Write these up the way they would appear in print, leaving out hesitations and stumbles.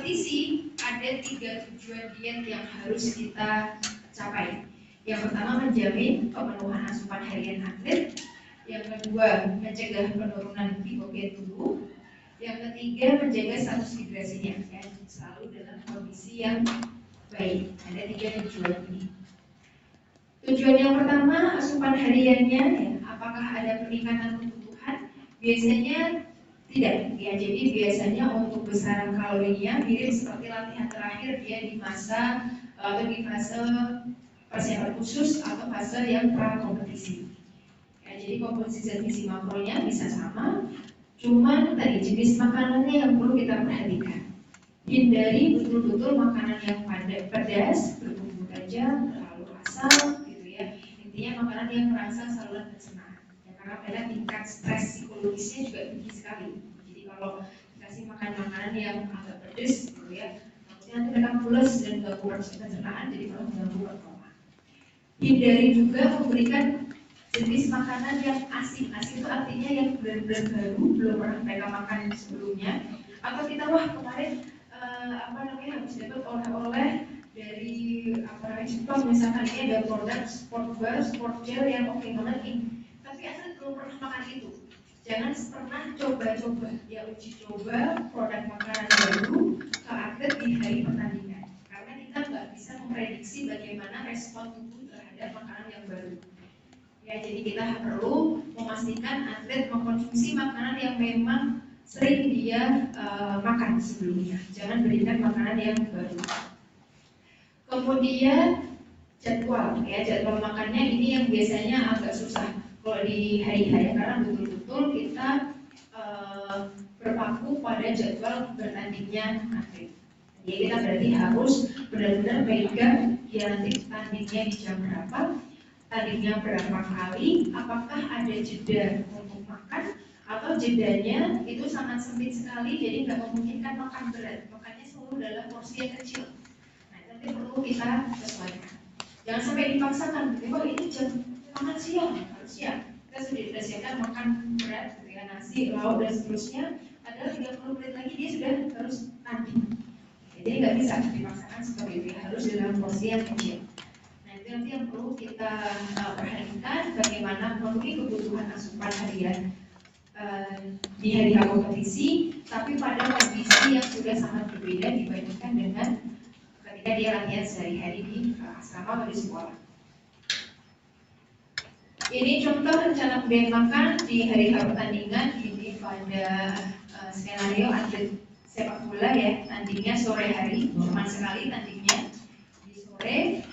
kompetisi ada 3 tujuan diet yang harus kita capai. Yang pertama, menjamin pemenuhan asupan harian atlet. Yang kedua, mencegah penurunan glikogén tubuh. Yang ketiga, menjaga status hidrasinya, ya, selalu dalam kondisi yang baik. Ada 3 tujuan ini. Tujuan yang pertama, asupan hariannya, ya, apakah ada peningkatan kebutuhan? Biasanya tidak, ya. Jadi biasanya untuk besaran kalorinya mirip seperti latihan terakhir dia di masa atau di fase persiapan khusus atau fase yang pra kompetisi. Ya, jadi komposisi zat gizi makronya bisa sama, cuman tadi jenis makanannya yang perlu kita perhatikan. Hindari betul-betul makanan yang pedas, berbumbu tajam, terlalu asam, gitu ya. Intinya makanan yang merangsang saluran pencernaan. Ya, karena pada tingkat stres psikologisnya juga tinggi sekali. Jadi kalau dikasih makan makanan yang agak pedas, gitu ya, nanti mereka pulas dan ganggu proses pencernaan, jadi malah mengganggu performa. Hindari juga memberikan jenis makanan yang asin. Asin itu artinya yang benar-benar baru, belum pernah mereka makan sebelumnya. Atau kita kemarin habis dapat oleh-oleh dari Jepang, misalkan ini ada produk sport bar, sport gel yang oke banget nih. Tapi asal belum pernah makan itu. Jangan pernah coba-coba, ya uji coba produk makanan baru ke atlet di hari pertandingan. Karena kita nggak bisa memprediksi bagaimana respon tubuh terhadap makanan yang baru. Ya, jadi kita perlu memastikan atlet mengkonsumsi makanan yang memang sering dia makan sebelumnya. Jangan berikan makanan yang baru. Kemudian jadwal makannya ini yang biasanya agak susah kalau di hari-hari, karena betul-betul kita berpaku pada jadwal bertandingnya atlet. Jadi kita berarti harus benar-benar pegang dia nanti tandingnya di jam berapa, tandingnya berapa kali, apakah ada jeda untuk makan atau jedanya itu sangat sempit sekali, jadi nggak memungkinkan makan berat, makanya selalu dalam porsi yang kecil. Nah, nanti perlu kita sesuaikan. Jangan sampai dipaksakan, oh ini jam makan siang, harus siang. Kita sudah siapkan makan berat, dengan nasi, lauk dan seterusnya. Padahal 30 menit lagi dia sudah harus tanding. Jadi nggak bisa dipaksakan seperti itu, harus dalam porsi yang kecil. Nah, itu nanti yang perlu kita perhatikan, bagaimana memenuhi kebutuhan asupan harian di hari kompetisi, tapi pada kondisi yang sudah sangat berbeda dibandingkan dengan ketika dia latihan sehari-hari di asrama atau di sekolah. Ini contoh rencana pemberian makan di hari pertandingan. Ini pada skenario atlet sepak bola, ya, tandingnya sore hari, cuma sekali tandingnya di sore.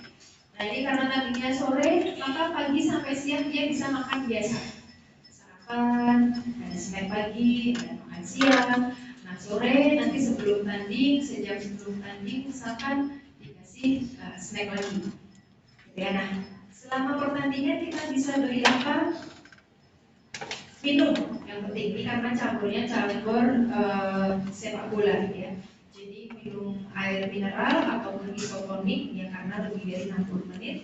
Nah, ini karena tandingnya sore, maka pagi sampai siang dia bisa makan biasa. Sarapan, ada snack pagi, ada makan siang. Nah, sore nanti sebelum tanding, sejam sebelum tanding misalkan dikasih snack lagi. Ya, nah, selama pertandingan kita bisa beri apa? Minum, yang penting. Ini karena campur sepak bola, ya. Jadi minum air mineral ataupun isotonik, ya, karena lebih dari 60 menit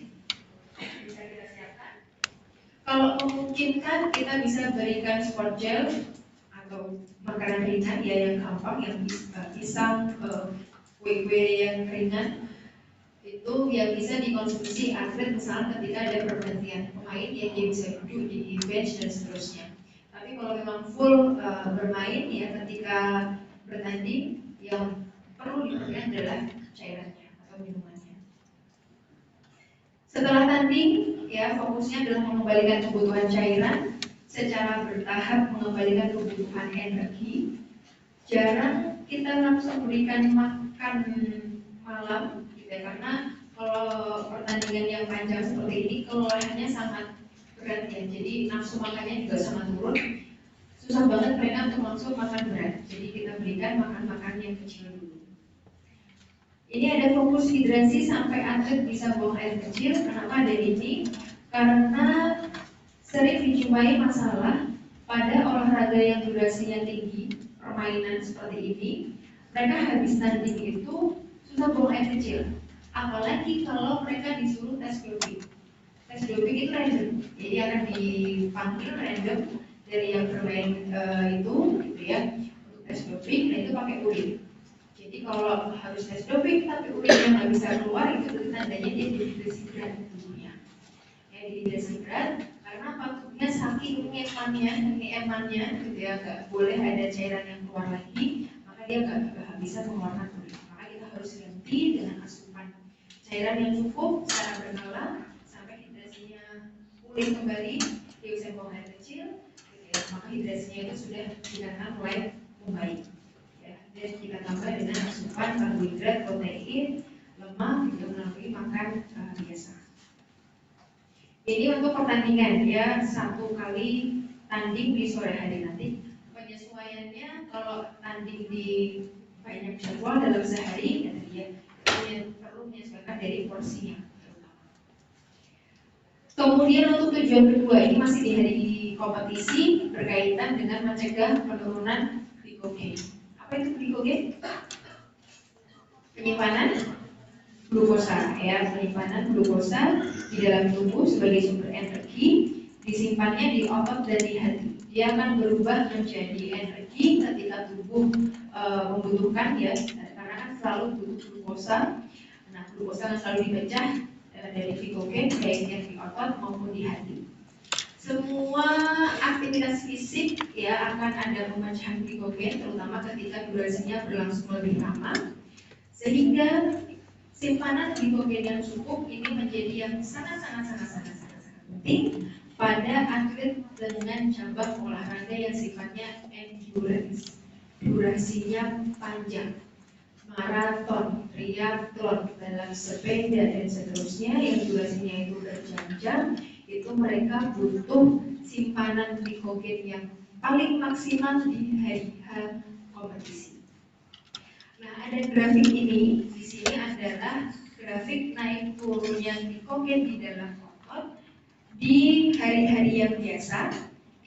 bisa kita siapkan. Kalau memungkinkan kita bisa berikan sport gel atau makanan ringan, ya, yang gampang, yang pisang, kue-kue yang ringan itu yang bisa dikonsumsi atlet misalnya ketika ada pergantian pemain, ya, dia bisa duduk di bench dan seterusnya. Tapi kalau memang full bermain, ya, ketika bertanding, yang perlu diperhatikan adalah cairannya atau minumannya. Setelah tanding, ya, fokusnya adalah mengembalikan kebutuhan cairan secara bertahap, mengembalikan kebutuhan energi. Jarang kita langsung berikan makan malam, gitu ya, karena kalau pertandingan yang panjang seperti ini kelelahannya sangat berat, ya, jadi nafsu makannya juga sangat turun. Susah banget mereka untuk langsung makan berat, jadi kita berikan makan-makan yang kecil dulu. Ini ada fokus hidrasi sampai atlet bisa buang air kecil. Kenapa ada ini? Karena sering dijumpai masalah pada olahraga yang durasinya tinggi, permainan seperti ini, mereka habis tanding itu susah buang air kecil. Apalagi kalau mereka disuruh tes doping. Tes doping itu random, jadi akan dipanggil random dari yang bermain itu, gitu ya, untuk tes doping. Nah, itu pakai urin. Jadi Jadi kalau harus tes doping tapi urinnya nggak bisa keluar, itu tandanya dia dehidrasi berat tubuhnya. Ya, dehidrasi berat karena apa? Tubuhnya saking ngeemannya gitu ya, nggak boleh ada cairan yang keluar lagi, maka dia nggak bisa mengeluarkan urin. Maka kita harus ganti dengan asupan cairan yang cukup secara berkala sampai hidrasinya pulih kembali, dia bisa buang air kecil, gitu ya. Maka hidrasinya itu sudah dikatakan mulai membaik. Ya, dan kita tambah dengan asupan karbohidrat, protein, lemak, gitu melalui makan biasa. Ini untuk pertandingan ya, 1 kali tanding di sore hari nanti. Penyesuaiannya kalau tanding di banyak jadwal dalam sehari, ya tadi ya, perlu menyesuaikan dari porsinya. Kemudian untuk tujuan kedua, ini masih di hari kompetisi berkaitan dengan mencegah penurunan glikogen. Apa itu glikogen? Penyimpanan glukosa ya, penyimpanan glukosa di dalam tubuh sebagai sumber energi, disimpannya di otot dan di hati. Dia akan berubah menjadi energi ketika tubuh membutuhkan ya, karena kan selalu butuh glukosa. Nah, glukosa kan selalu dipecah dari glikogen baik yang di otot maupun di hati. Semua aktivitas fisik ya akan ada pemecahan glikogen, terutama ketika durasinya berlangsung lebih lama, sehingga simpanan glikogen yang cukup ini menjadi yang sangat penting pada atlet dengan cabang olahraga yang sifatnya endurance, durasinya panjang, maraton, triathlon, balap sepeda dan seterusnya yang durasinya itu berjam-jam, itu mereka butuh simpanan glikogen yang paling maksimal di hari kompetisi. Nah, ada grafik ini. Di sini adalah grafik naik turunnya glikogen di dalam otot di hari-hari yang biasa,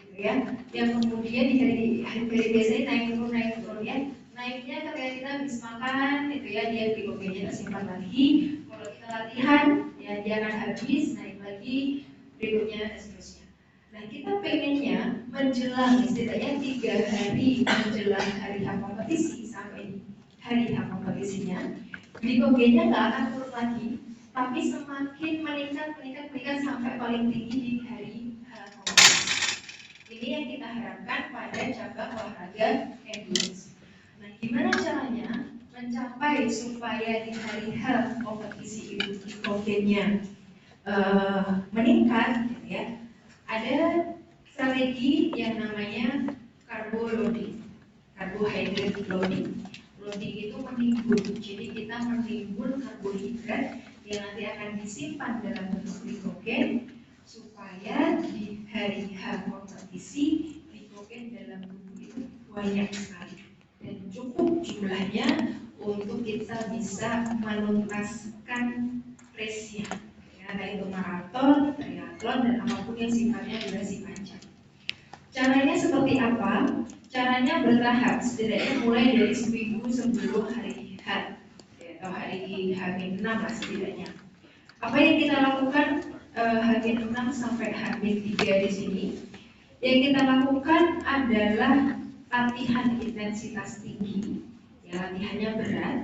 gitu ya. Yang kemudian di hari-hari biasa ini naik turun ya. Naiknya ketika kita habis makan, gitu ya, dia glikogennya tersimpan lagi. Kalau kita latihan, ya dia akan habis, naik lagi, berikutnya dan seterusnya. Nah, kita pengennya menjelang setidaknya 3 hari menjelang hari kompetisi sampai hari kompetisinya, glikogennya nggak akan turun lagi, tapi semakin meningkat sampai paling tinggi di hari kompetisi. Ini yang kita harapkan pada cabang olahraga endurance. Nah, gimana caranya mencapai supaya di hari kompetisi itu glikogennya meningkat, gitu ya? Ada strategi yang namanya loading, carbohydrate loading. Loading itu menimbun, jadi kita menimbun karbohidrat yang nanti akan disimpan dalam bentuk glikogen supaya di hari kompetisi glikogen dalam tubuh itu banyak sekali dan cukup jumlahnya untuk kita bisa menuntaskan race-nya, ya, baik itu maraton, triathlon dan apapun yang sifatnya durasi panjang. Caranya seperti apa? Caranya bertahap, setidaknya mulai dari seminggu sebelum hari H atau hari H-6 lah setidaknya. Apa yang kita lakukan H-6 sampai H-3 di sini? Yang kita lakukan adalah latihan intensitas tinggi, ya, latihannya berat.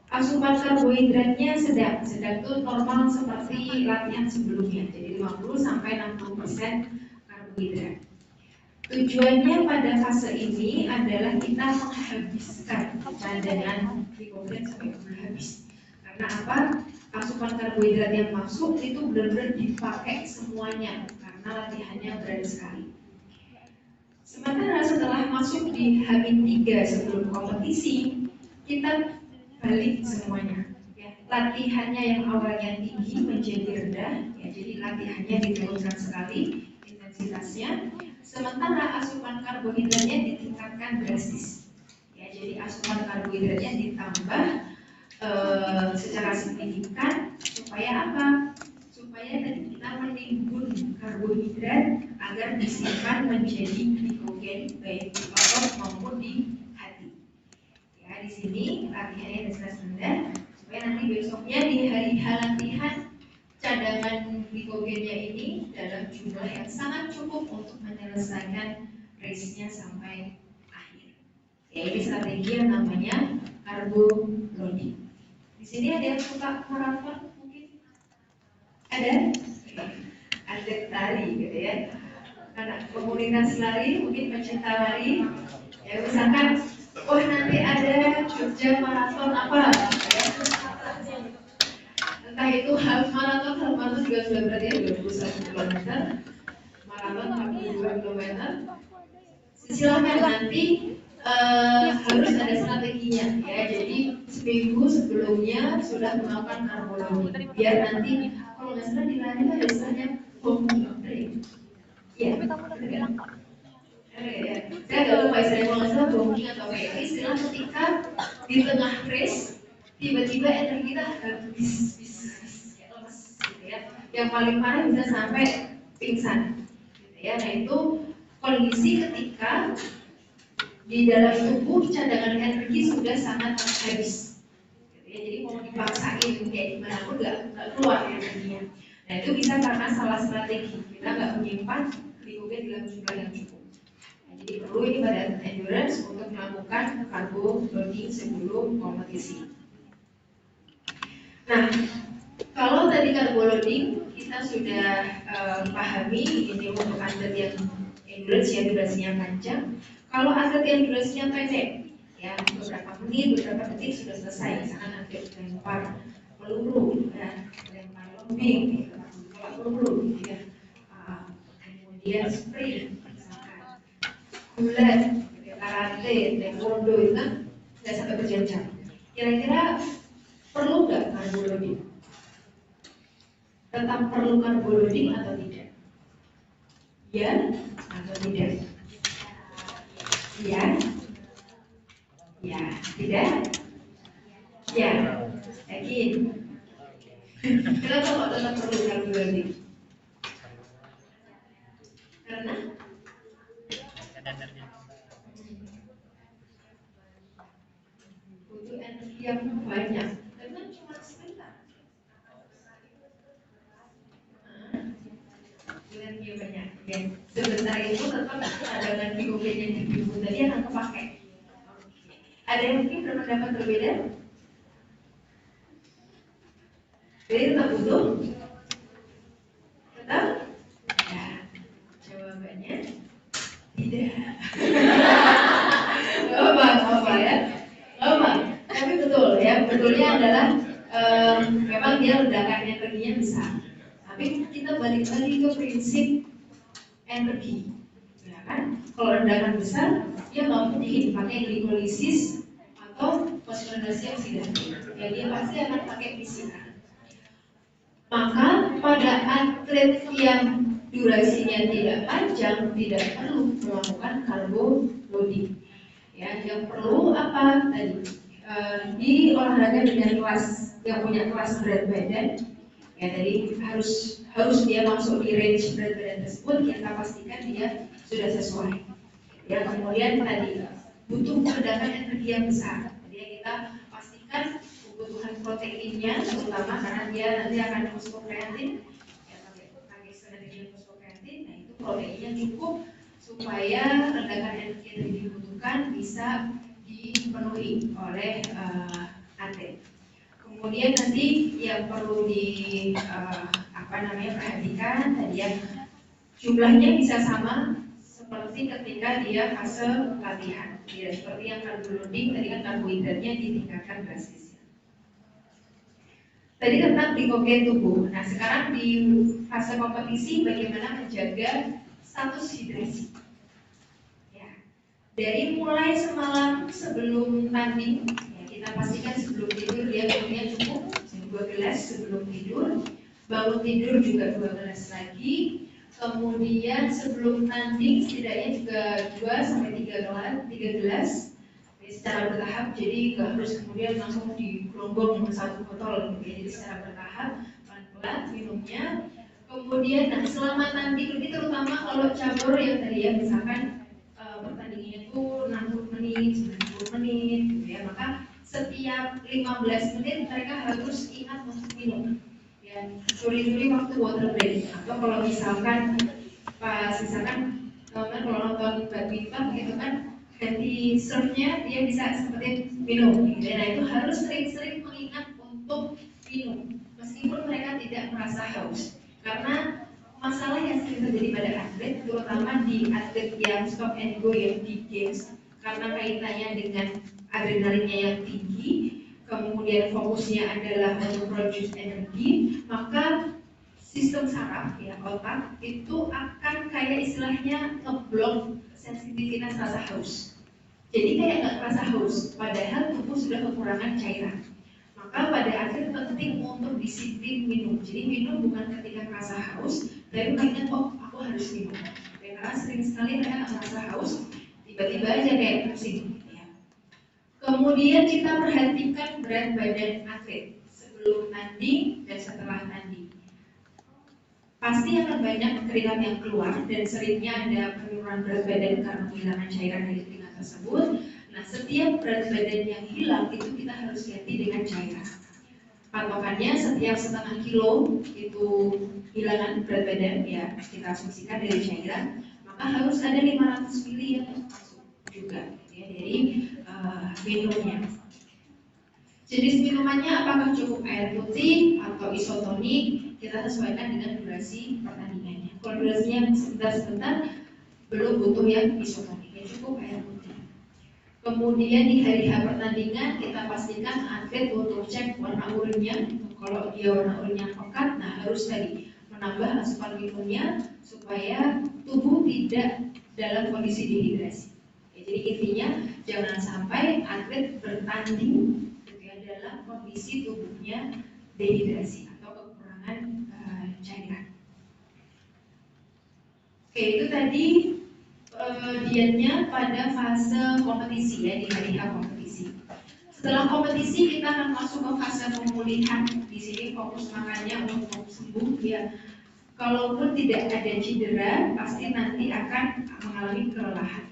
Asupan karbohidratnya sedang itu normal seperti latihan sebelumnya, jadi 50 sampai 60% karbohidrat. Tujuannya pada fase ini adalah kita menghabiskan cadangan glikogen sampai habis. Karena apa? Asupan karbohidrat yang masuk itu benar-benar dipakai semuanya karena latihannya berat sekali. Sementara setelah masuk di H-3 sebelum kompetisi, kita balik semuanya. Ya, latihannya yang awalnya tinggi menjadi rendah, ya, jadi latihannya diturunkan sekali intensitasnya. Sementara asupan karbohidratnya ditingkatkan drastis, ya, jadi asupan karbohidratnya ditambah secara signifikan supaya apa? Supaya kita menimbun karbohidrat agar disimpan menjadi glikogen baik di otot maupun di hati. Ya, di sini latihannya intensitas rendah supaya nanti besoknya di hari latihan cadangan glikogennya ini dalam jumlah yang sangat cukup untuk menyelesaikan race-nya sampai akhir. Ya, ini strategi yang namanya karbo loading. Di sini ada yang suka maraton mungkin? Ada? Atlet lari gitu ya. Anak komunitas lari mungkin pecinta lari. Ya misalkan, oh nanti ada Jogja maraton apa? Ya. Entah itu half maraton juga sudah berarti ya 21 km, maraton 42 km. Silahkan nanti harus ada strateginya ya. Jadi seminggu sebelumnya sudah melakukan carbo loading biar nanti kalau nggak salah di lari itu ada istilahnya walking break. Ya. Saya nggak lupa istilahnya kalau nggak salah walking atau apa. Istilah ketika di tengah race tiba-tiba energi kita habis kayak lemes gitu ya. Yang paling parah bisa sampai pingsan. Gitu ya. Nah itu kondisi ketika di dalam tubuh cadangan energi sudah sangat habis, gitu ya. Jadi mau dipaksain kayak gimana pun nggak keluar energinya. Nah itu bisa karena salah strategi, kita nggak menyimpan glikogen dalam jumlah yang cukup. Nah, jadi perlu ini pada endurance untuk melakukan carbo loading sebelum kompetisi. Nah kalau tadi carbo loading kita sudah pahami ini untuk atlet yang endurance yang durasinya panjang. Kalau atlet yang durasinya pendek, ya beberapa menit, beberapa detik sudah selesai. Misalkan atlet lempar peluru, ya, lempar lomping, lempar peluru, ya, kemudian sprint, misalkan gulat, karate, taekwondo itu kan nggak sampai berjam-jam. Kira-kira perlu nggak carbo loading? Tetap perlu carbo loading atau tidak? Ya atau tidak? Ya, ya, tidak, ya, yakin. Kenapa kok tetap perlu carbo loading? Karena butuh energi yang banyak, karena cuma sebentar. Energi yang banyak, ya. Sebentar itu tetap cadangan glikogen yang di tubuh tadi akan kepakai. Ada yang mungkin berpendapat berbeda? Jadi tetap butuh? Tetap? Ya, jawabannya tidak. Apa ya? Apa? Tapi betul ya, betulnya adalah memang dia ledakan energinya besar. Tapi kita balik lagi ke prinsip energi, ya kan? Kalau ledakan besar, dia mampu dipakai glikolisis atau fosforilasi oksidatif. Ya dia pasti akan pakai PCR. Maka pada atlet yang durasinya tidak panjang tidak perlu melakukan carbo loading. Ya, yang perlu apa tadi? Di olahraga dengan kelas yang punya kelas berat badan, ya tadi harus dia masuk di range berat badan tersebut, kita pastikan dia sudah sesuai. Ya, kemudian tadi butuh ledakan energi yang besar. Jadi kita pastikan kebutuhan proteinnya terutama karena dia nanti akan fosfokreatin, ya pakai strategi fosfokreatin. Nah itu proteinnya cukup supaya ledakan energi yang dibutuhkan bisa dipenuhi oleh atlet. Kemudian nanti yang perlu perhatikan tadi ya, jumlahnya bisa sama seperti ketika dia fase latihan. Tidak seperti yang carbo loading tadi kan karbohidratnya ditingkatkan drastis. Tadi tentang glikogen tubuh. Nah sekarang di fase kompetisi bagaimana menjaga status hidrasi. Ya. Dari mulai semalam sebelum tanding, ya, kita pastikan sebelum tidur dia minumnya cukup 2 gelas sebelum tidur. Bangun tidur juga 2 gelas lagi. Kemudian sebelum tanding setidaknya juga 2-3 gelas secara bertahap, jadi nggak harus kemudian langsung digerombol 1 botol gitu ya. Jadi secara bertahap pelan-pelan minumnya. Kemudian selama tanding ini terutama kalau cabur yang tadi ya misalkan pertandingannya itu 60 menit, 90 menit gitu ya, maka setiap 15 menit mereka harus ingat untuk minum. Curi-curi waktu water break, atau kalau misalkan pas misalkan kalau nonton badminton itu kan ganti serve-nya dia bisa seperti minum gitu ya. Nah itu harus sering-sering mengingat untuk minum meskipun mereka tidak merasa haus, karena masalah yang sering terjadi pada atlet, terutama di atlet yang stop and go ya di games, karena kaitannya dengan adrenalinnya yang tinggi, kemudian fokusnya adalah untuk produce energi, maka sistem saraf ya otak itu akan kayak istilahnya ngeblok sensitivitas rasa haus. Jadi kayak nggak merasa haus, padahal tubuh sudah kekurangan cairan. Maka pada akhir penting untuk disiplin minum. Jadi minum bukan ketika merasa haus, tapi ingat kok aku harus minum. Ya, karena sering sekali mereka nggak merasa haus, tiba-tiba aja kayak pusing. Ya. Kemudian kita perhatikan berat badan atlet sebelum tanding dan setelah tanding. Pasti akan banyak keringat yang keluar dan seringnya ada penurunan berat badan karena kehilangan cairan dari keringat tersebut. Nah, setiap berat badan yang hilang itu kita harus ganti dengan cairan. Patokannya setiap setengah kilo itu hilangan berat badan ya kita asumsikan dari cairan, maka harus ada 500 ml yang masuk juga ya, dari minumnya. Jenis minumannya apakah cukup air putih atau isotonik, kita sesuaikan dengan durasi pertandingannya. Kalau durasinya sebentar-sebentar, belum butuh yang isotonik, ya cukup air putih. Kemudian di hari H pertandingan kita pastikan atlet untuk cek warna urinnya. Kalau dia warna urinnya pekat, nah harus tadi menambah asupan minumnya supaya tubuh tidak dalam kondisi dehidrasi. Ya, jadi intinya jangan sampai atlet bertanding dalam kondisi tubuhnya dehidrasi atau kekurangan cairan. Oke, itu tadi dietnya pada fase kompetisi ya, di hari H kompetisi. Setelah kompetisi kita akan masuk ke fase pemulihan. Di sini fokus makannya untuk sembuh ya. Kalaupun tidak ada cedera, pasti nanti akan mengalami kelelahan.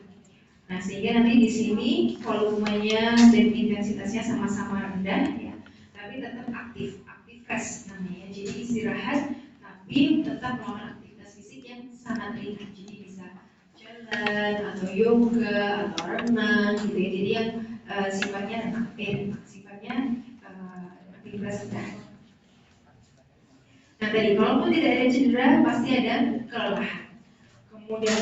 Nah, sehingga nanti di sini volumenya dan intensitasnya sama-sama rendah ya, tapi tetap aktif fresh namanya. Jadi istirahat tapi tetap melakukan aktivitas fisik yang sangat ringan. Jadi bisa jalan atau yoga atau renang gitu ya. Jadi yang sifatnya sifatnya aktivitas rendah. Nah tadi kalaupun tidak ada cedera pasti ada kelelahan.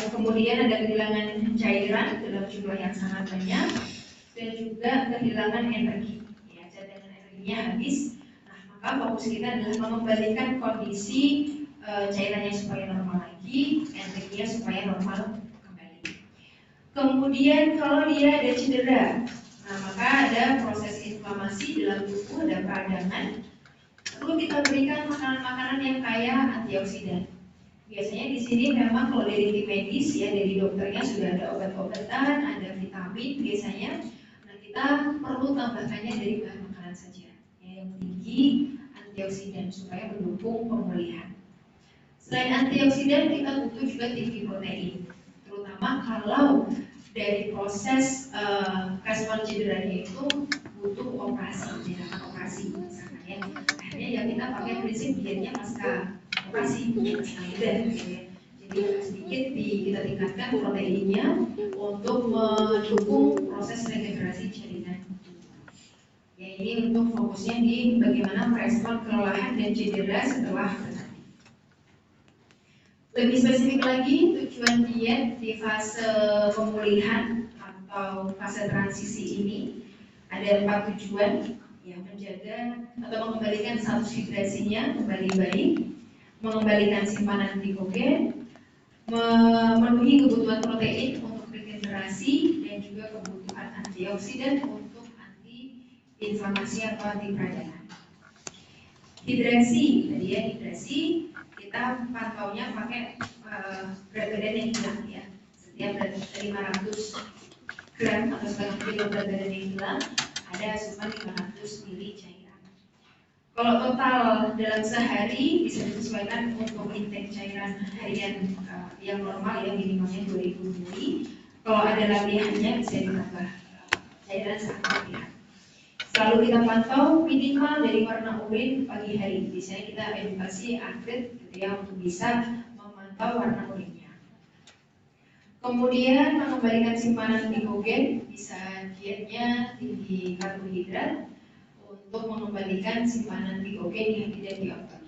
Kemudian ada kehilangan cairan dalam jumlah yang sangat banyak dan juga kehilangan energi. Ya, cadangan energinya habis. Nah, maka fokus kita adalah mengembalikan kondisi cairannya supaya normal lagi, energinya supaya normal kembali. Kemudian kalau dia ada cedera, nah maka ada proses inflamasi dalam tubuh, ada peradangan. Perlu kita berikan makanan-makanan yang kaya antioksidan. Biasanya di sini memang kalau dari tim medis ya, dari dokternya sudah ada obat-obatan, ada vitamin biasanya. Nah kita perlu tambahkannya dari bahan makanan saja ya, yang tinggi antioksidan supaya mendukung pemulihan. Selain antioksidan kita butuh juga tinggi protein, terutama kalau dari proses respon cederanya itu butuh operasi, operasi misalnya ya. Akhirnya ya kita pakai prinsip dietnya pasca operasi dan gitu ya. Jadi sedikit kita tingkatkan proteinnya untuk mendukung proses regenerasi jaringan. Ya ini untuk fokusnya di bagaimana merespon kelelahan dan cedera setelah bertanding. Lebih spesifik lagi tujuan diet di fase pemulihan atau fase transisi ini ada 4 tujuan, yang menjaga atau mengembalikan status hidrasinya kembali baik, mengembalikan simpanan glikogen, memenuhi kebutuhan protein untuk regenerasi dan juga kebutuhan antioksidan untuk anti-inflamasi atau anti peradangan. Hidrasi, tadi ya hidrasi kita pantaunya pakai berat badan yang hilang ya. Setiap 500 gram atau setengah kilo berat badan yang hilang ada asupan 500 ml cairan. Kalau total dalam sehari bisa disesuaikan untuk intake cairan harian yang normal ya minimalnya 2000 ml. Kalau ada latihannya bisa ditambah cairan saat latihan. Selalu kita pantau minimal dari warna urin pagi hari. Biasanya kita edukasi atlet gitu ya untuk bisa memantau warna urinnya. Kemudian mengembalikan simpanan glikogen, bisa dietnya tinggi karbohidrat untuk mengembalikan simpanan glikogen yang tidak dioper.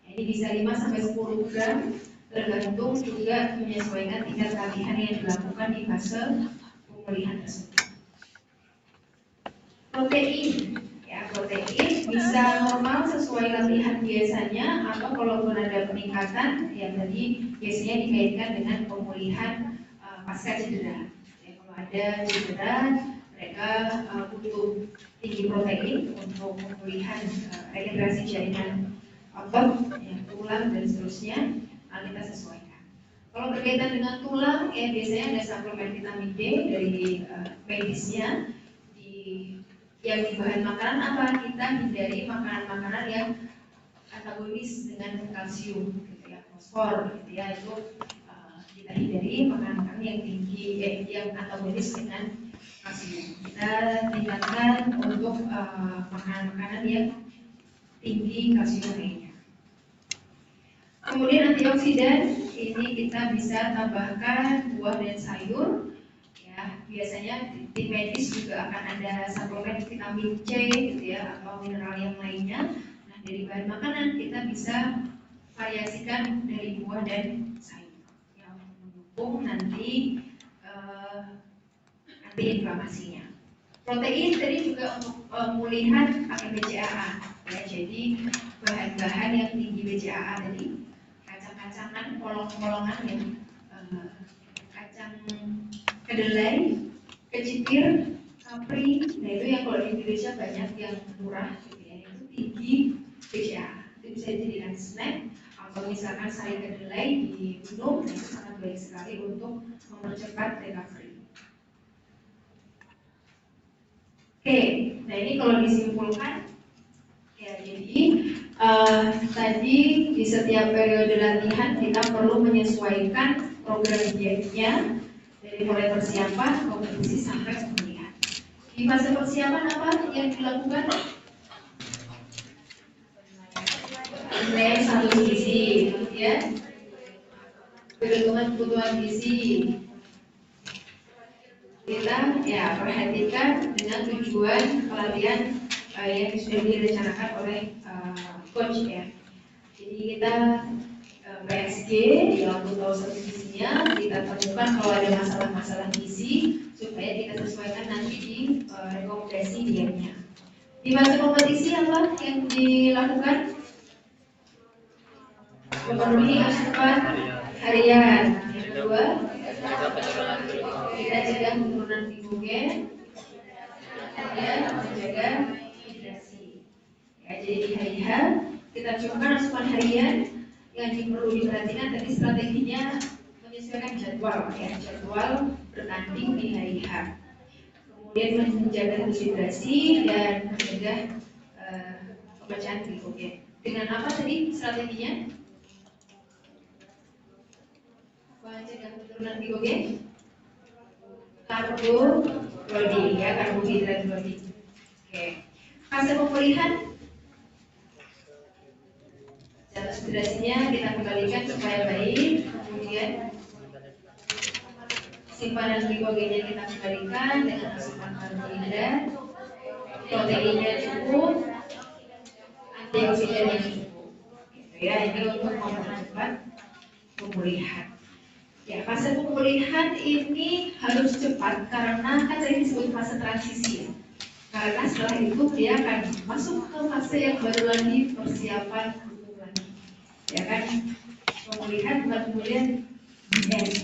Ini bisa 5-10 gram, tergantung juga menyesuaikan tingkat latihan yang dilakukan di fase pemulihan tersebut. Protein, ya protein bisa normal sesuai latihan biasanya, atau kalaupun ada peningkatan, ya tadi biasanya dikaitkan dengan pemulihan pasca cedera. Ya, kalau ada cedera, mereka butuh tinggi protein untuk pemulihan regenerasi jaringan otot, ya, tulang dan seterusnya. Kita sesuaikan. Kalau berkaitan dengan tulang, ya biasanya ada suplemen vitamin D dari medisnya. Yang di bahan makanan apa? Kita hindari makanan-makanan yang antagonis dengan kalsium, gitu ya, fosfor, gitu ya, itu kita hindari makanan-makanan yang tinggi, yang antagonis dengan kalsium. Kita tingkatkan untuk makanan-makanan yang tinggi kalsium lainnya. Kemudian antioksidan, ini kita bisa tambahkan buah dan sayur. Ya, biasanya di medis juga akan ada suplemen vitamin C, gitu ya, atau mineral yang lainnya. Nah, dari bahan makanan kita bisa variasikan dari buah dan sayur yang mendukung nanti antiinflamasinya. Protein tadi juga untuk pemulihan pakai BCAA, ya, jadi bahan-bahan yang tinggi BCAA tadi, kacang-kacangan, polong-polongan yang kacang kedelai, kecipir, kapri, nah itu yang kalau di Indonesia banyak yang murah, gitu ya, itu tinggi BCAA. Itu bisa dijadikan snack, atau misalkan sari kedelai diminum, itu sangat baik sekali untuk mempercepat recovery. Oke, nah ini kalau disimpulkan, ya jadi tadi di setiap periode latihan kita perlu menyesuaikan program dietnya dari mulai persiapan, kompetisi sampai pemulihan. Di fase persiapan apa yang dilakukan? Penilaian status gizi, ya, perhitungan kebutuhan gizi. Kita ya perhatikan dengan tujuan pelatihan yang sudah direncanakan oleh coach, ya. Jadi kita PSG dalam tahu status gizinya, kita temukan kalau ada masalah-masalah gizi supaya kita sesuaikan nanti di rekomendasi dietnya. Di fase kompetisi apa yang dilakukan? Memenuhi asupan harian. Yang kedua, kita cegah penurunan glikogen, dan menjaga hidrasi. Ya, jadi di hari H kita cukupkan asupan harian. Yang perlu diperhatikan tadi strateginya menyesuaikan jadwal, ya, jadwal bertanding di hari H. Kemudian menjaga hidrasi dan mencegah pemecahan glikogen. Dengan apa tadi strateginya? Mencegah penurunan glikogen, loading, ya, karbohidrat loading. Oke. Fase pemulihan, status hidrasinya kita kembalikan supaya baik. Kemudian simpanan glikogennya kita kembalikan dengan asupan karbohidrat, proteinnya cukup, antioksidannya cukup. Gitu ya, ini untuk mempercepat pemulihan. Ya, fase pemulihan ini harus cepat karena kan tadi disebut fase transisi, ya. Karena setelah itu dia akan masuk ke fase yang baru lagi, persiapan lagi. Ya kan, pemulihan bukan kemudian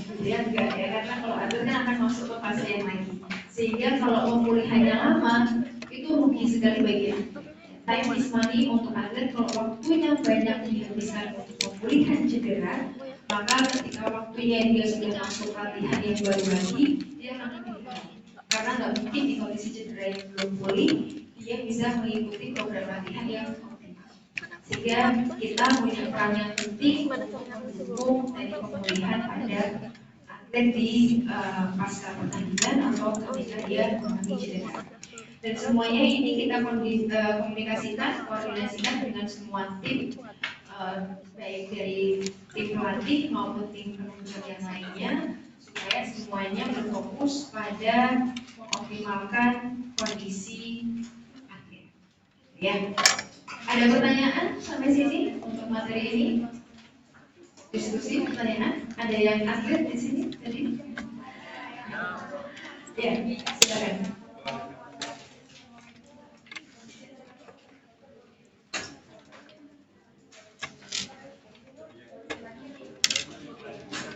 kemudian enggak, ya, karena kalau atlet kan akan masuk ke fase yang lagi. Sehingga kalau pemulihannya lama, itu rugi sekali bagian. Time is money untuk atlet. Kalau waktunya banyak dihabiskan untuk pemulihan cedera, maka ketika waktunya dia sudah masuk latihan yang baru lagi, dia akan ketinggalan. Karena nggak mungkin di kondisi cedera yang belum pulih, dia bisa mengikuti program latihan yang optimal. Sehingga kita punya peran yang penting untuk mendukung dari pemulihan pada atlet di pasca pertandingan atau ketika dia mengalami cedera. Dan semuanya ini kita komunikasikan, koordinasikan dengan semua tim, baik dari tim pelatih maupun tim penunjuk yang lainnya, supaya semuanya berfokus pada mengoptimalkan kondisi atlet. Ya, ada pertanyaan sampai sini untuk materi ini? Diskusi pertanyaan? Ada yang atlet di sini tadi? Ya, silakan.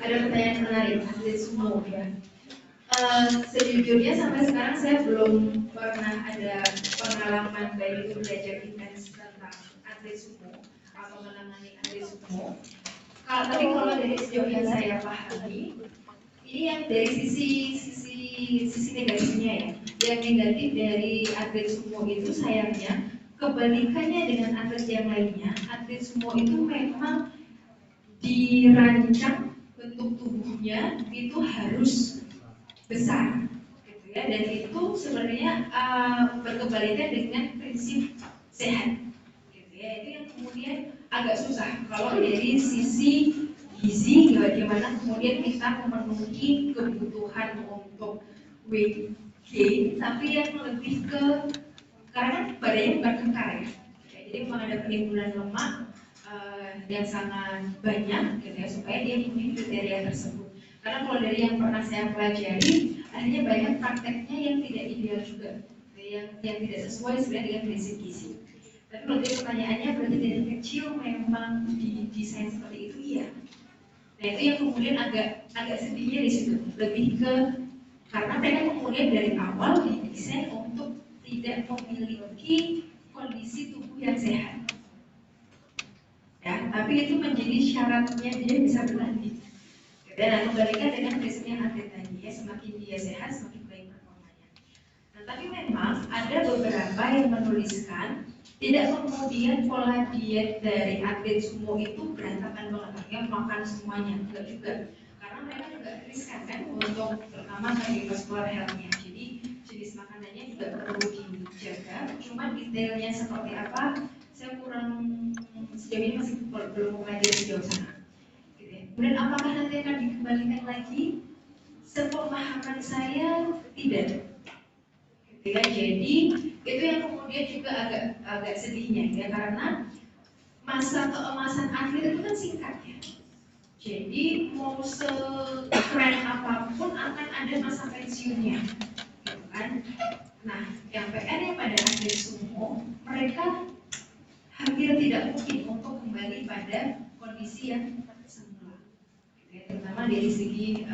Ada pertanyaan menarik, atlet sumo ya. Sejujurnya sampai sekarang saya belum pernah ada pengalaman baik itu belajar intens tentang atlet sumo atau menangani atlet sumo. Tapi kalau dari sejauh yang saya pahami, ini yang dari sisi negatifnya ya. Yang negatif dari atlet sumo itu sayangnya kebalikannya dengan atlet yang lainnya. Atlet sumo itu memang dirancang bentuk tubuhnya itu harus besar, gitu ya. Dan itu sebenarnya berkebalikan dengan prinsip sehat, gitu ya. Itu yang kemudian agak susah kalau dari sisi gizi, bagaimana kemudian kita memenuhi kebutuhan untuk weight gain, tapi yang lebih ke karena badannya bukan kekar ya. Jadi memang ada penimbunan lemak yang sangat banyak, gitu ya, supaya dia memenuhi kriteria tersebut. Karena kalau dari yang pernah saya pelajari, akhirnya banyak prakteknya yang tidak ideal juga, yang tidak sesuai sebenarnya dengan prinsip gizi. Tapi kalau pertanyaannya berarti dari kecil memang didesain seperti itu, iya. Nah itu yang kemudian agak sedihnya di situ, lebih ke karena mereka kemudian dari awal didesain untuk tidak memiliki kondisi tubuh yang sehat. Ya, tapi itu menjadi syaratnya dia bisa berlanjut. Dan kembalikan dengan prinsipnya atlet tadi ya, semakin dia sehat semakin baik performanya. Nah, tapi memang ada beberapa yang menuliskan tidak kemudian pola diet dari atlet sumo itu berantakan banget, artinya makan semuanya, enggak juga. Karena mereka juga riskan kan untuk pertama cardiovascular health-nya. Jadi jenis makanannya juga perlu dijaga. Cuma detailnya seperti apa, saya kurang sejauh ini masih belum mempelajari sejauh sana. Kemudian apakah nanti akan dikembalikan lagi? Sepemahaman saya tidak. Jadi itu yang kemudian juga agak sedihnya ya, karena masa keemasan atlet itu kan singkat ya. Jadi mau sekeren apapun akan ada masa pensiunnya, gitu kan? Nah, yang PR-nya pada atlet sumo, mereka hampir tidak mungkin untuk kembali pada kondisi yang semula, ya, terutama dari segi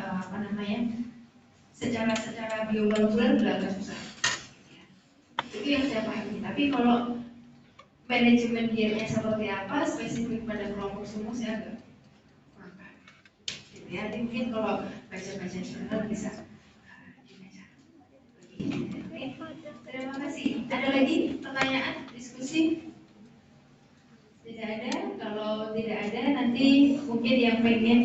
secara biomolekuler juga agak susah. Itu yang saya pahami. Tapi kalau manajemen dietnya seperti apa spesifik pada kelompok sumo saya agak kurang paham. Ya, jadi mungkin kalau baca-baca jurnal bisa dibaca. Terima kasih. Ada lagi pertanyaan, diskusi? Tidak ada. Kalau tidak ada, nanti mungkin yang pengen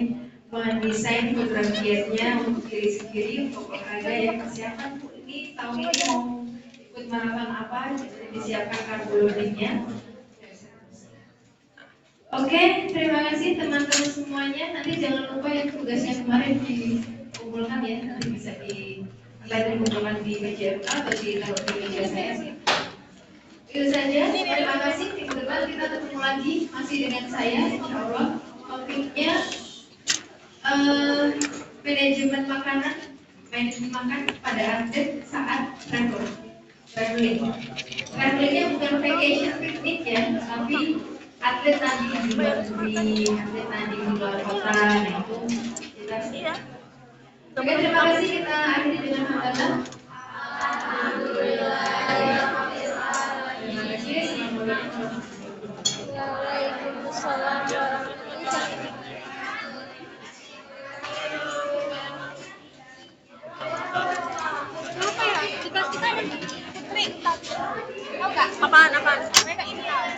mendesain program dietnya untuk diri sendiri, untuk olahraga yang persiapan ini tahun ini mau ikut maraton apa, jadi disiapkan karbohidratnya. Oke, terima kasih teman-teman semuanya. Nanti jangan lupa yang tugasnya kemarin dikumpulkan ya, nanti bisa dikumpulkan di meja atau ditaruh di meja saya sih. Itu saja, terima kasih. Minggu depan kita ketemu lagi masih dengan saya, insya Allah. Topiknya manajemen makan pada atlet saat traveling. Travelingnya bukan vacation piknik ya, tapi atlet tadi di luar negeri, atlet tadi di luar kota, nah itu kita sudah. Oke, terima kasih, kita akhiri dengan hamdalah. Alhamdulillah. Waalaikumsalam warahmatullahi wabarakatuh. Apa ya? Di kelas kita ada Putri. Tahu nggak? Apaan? Mereka ini ya.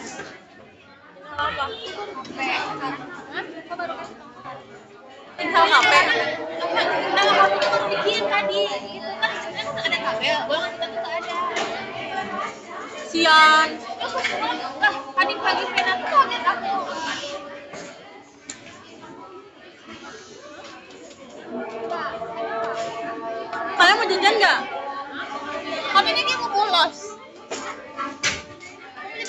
Apa? HP. Hah? Kok baru kasih tahu? Install HP. Nama HP itu baru bikin tadi. Itu kan sebenarnya ada kabel. Boleh kita tuh nggak ada. Sian. Tadi pagi pena tuh kaget aku. jajan nggak? Kami ini mau bolos.